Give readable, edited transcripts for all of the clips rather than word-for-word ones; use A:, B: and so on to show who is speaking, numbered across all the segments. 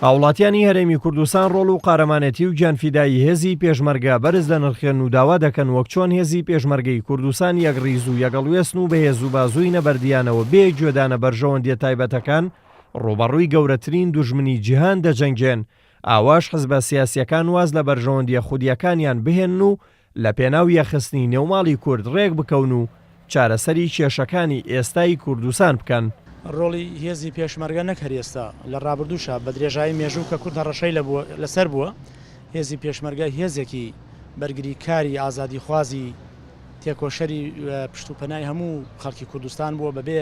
A: هاوڵاتیانی هەرێمی کوردستان ڕۆڵ و قارەمانەتی و گیانفیدایی هێزی پێشمەرگە بەرز دەنرخێن و داوا دەکەن وەک چۆن هێزی پێشمەرگەی کوردستان یەکڕیز و یەگەڵوێستن و بەهێز و بازووی نەبەردیانەوە بێ گوێدانە بەرژەوەندیە تایبەتەکان ڕوبەڕووی گەورەترین دوژمنی جیهان دەجەنگێن. ئاواش حزبە سیاسیەکان واز لە بەرژەوەندیە خودیەکانیان بهێن و لە پێناو یەخستنی نێوماڵی کورد ڕێک بکەون و چارەسەری کێشەکانی ئێستای کوردستان بکەن.
B: ڕۆڵی هێزی پێشمەرگە نەکەر ئێستا لە ڕابردووشە بە درێژایی مێژوو کە کورد هەڕەشەی لەسەر بووە. هێزی پێشمەرگە هێزێکی بەرگری کاری ئازادی خوازی تێکۆشەری پشتوپەنای هەموو خەڵکی کوردستان بووە بەبێ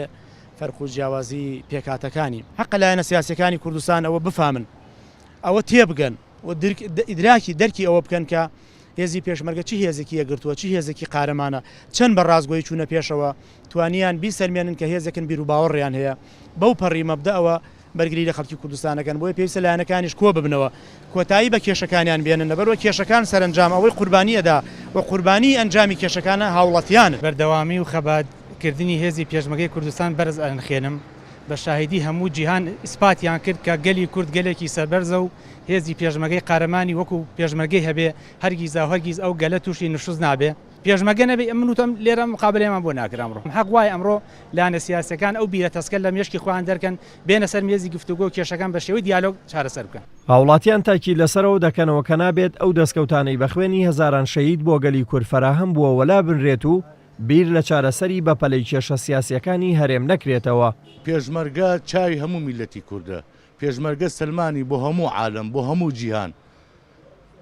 B: فەرق و جیاوازی پێکاتەکانی. حەق لایەنە سیاسیەکانی کوردستان ئەوە بفامن، ئەوە تێبگەن و ئیدراکی دەرکی ئەوە بکەن کە هێزی پێشمەرگە چی هێزێکی یەگرتووە، چی هێزێکی قارەمانە، چەند بە ڕازگۆیی چوونە پێشەوە توانیان بیسەلمێنن کە هێزێکن بیر و باوەڕیان هەیە. بەو پەڕی مەبدەئەوە بەرگری لە خەڵکی کوردستانەکەن بۆیە پێویستە لایەنەکانیش کۆ ببنەوە، کۆتایی بە کێشەکانیان بێنن، لەبەرەوە کێشەکان سەرنجام ئەوەی قوربانیەدا و قوربانی ئەنجامی کێشەکانە هاوڵەتیانن.
C: بەردەوامی و خەباتکردنی هێزی پێشمەرگەی کوردستان بەرز ئەنخێنم بە شاهدی هەموو جیهان ئیسپاتیان کرد کە گەلی کورد گەلێکی سەربەرزە و هێزی پێشمەرگەی قارەمانی وەکو پێشمەرگەی هەبێ هەرگیز هەرگیز ئەو گەلە تووشی نوشوز نابێ. پێشمەرگە نەبێ من وتم لێرە مقابلەیەمان بۆ ناکرام ڕۆ حەق وایە ئەمڕۆ لایەنە سیاسیەکان ئەو بیرە تەسکە لە مێشکی خۆیان دەرکەن بێنە سەر مێزی گفتوگۆ و کێشەکان بە شێوەی دیالۆگ چارەسەر بکەن.
A: هاوڵاتیان تاکی لەسەرەوە دەکەنەوە کە نابێت ئەو دەستکەوتانەی بە خوێنی هەزاران شەهید بۆ گەلی کورد فەراهەم بووە وەلا بنرێت و بیر لە چارەسەری بەپەلەی کێشە سیاسیەکانی هەرێم نەکرێتەوە.
D: پێشمەرگە چاوی هەموو میلەتی کووردە، پێشمەرگە سلمانی بۆ هەموو عالم بۆ هەموو جیهان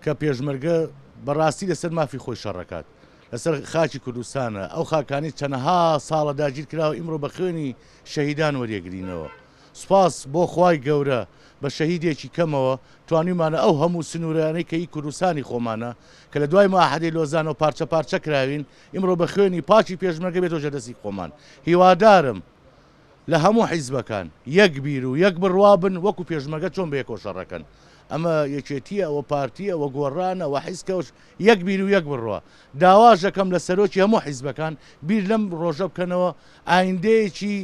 D: کە پێشمەرگە بەڕاستی لەسەر مافی خۆی شەڕەکات لەسەر خاکی کوردستانە. ئەو خاکانی چەندەها ساڵە داگیر کراوە ئیمڕۆ بە خوێنی شەهیدان وەریەگرینەوە. سوپاس بۆ خوای گەورە بە شەهیدێکی کەمەوە توانیمانە ئەو هەموو سنوورانەی کە هی کوردستانی خۆمانە کە لە دوای ماحەدەی لۆزان و پارچە پارچە کراوین ئیمڕۆ بە خوێنی پاکی پێشمەرگە بێتەوە ژەدەستی خۆمان. هیوادارم لە هەموو حیزبەکان یەک بیر و یەک بڕوابن وەکو پێشمەرگە چۆن بە یەکەوە شەڕەکەن. ئەمە یەکێتیە ئەوە پارتیە ئەوە گۆڕانە ئەوە حیزکەوش یەک بیر و یەک بڕوە. داواژەکەم لە سەرۆکی هەموو حیزبەکان بیر لەم ڕۆژە بکەنەوە ئایندەیەکی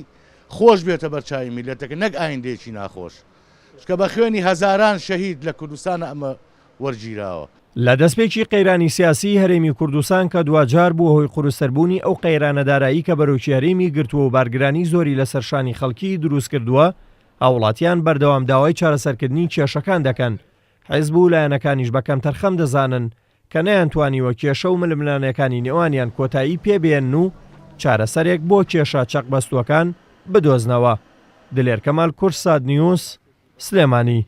D: خۆش بێتە بەرچاوی میلەتەکە نەک ئایندەیەکی ناخۆش کە بە خوێنی هەزاران شەهید لە کوردستانە ئەمە وەرگیراوە.
A: لە دەستپێکی قەیرانی سیاسی هەرێمی کوردستان کە دوجار بووە هۆی قورسەربوونی ئەو قەیرانەدارایی کە بەرەوکی هەرێمی گرتووە و بارگرانی زۆری لە سەرشانی خەڵکی دروست کردووە، هاوڵاتیان بەردەوام داوای چارەسەرکردنی کێشەکان دەکەن. حیزب و لایەنەکانیش بەکەم تەرخەم دەزانن کە نەیانتوانیوە کێشە و ململانەکانی نێوانیان کۆتایی پێبێن و چارەسەرێک بۆ کێشە چەقبەستوەکان بدۆزنەوە. دلێر کەمال کورساد نیوز سلێمانی.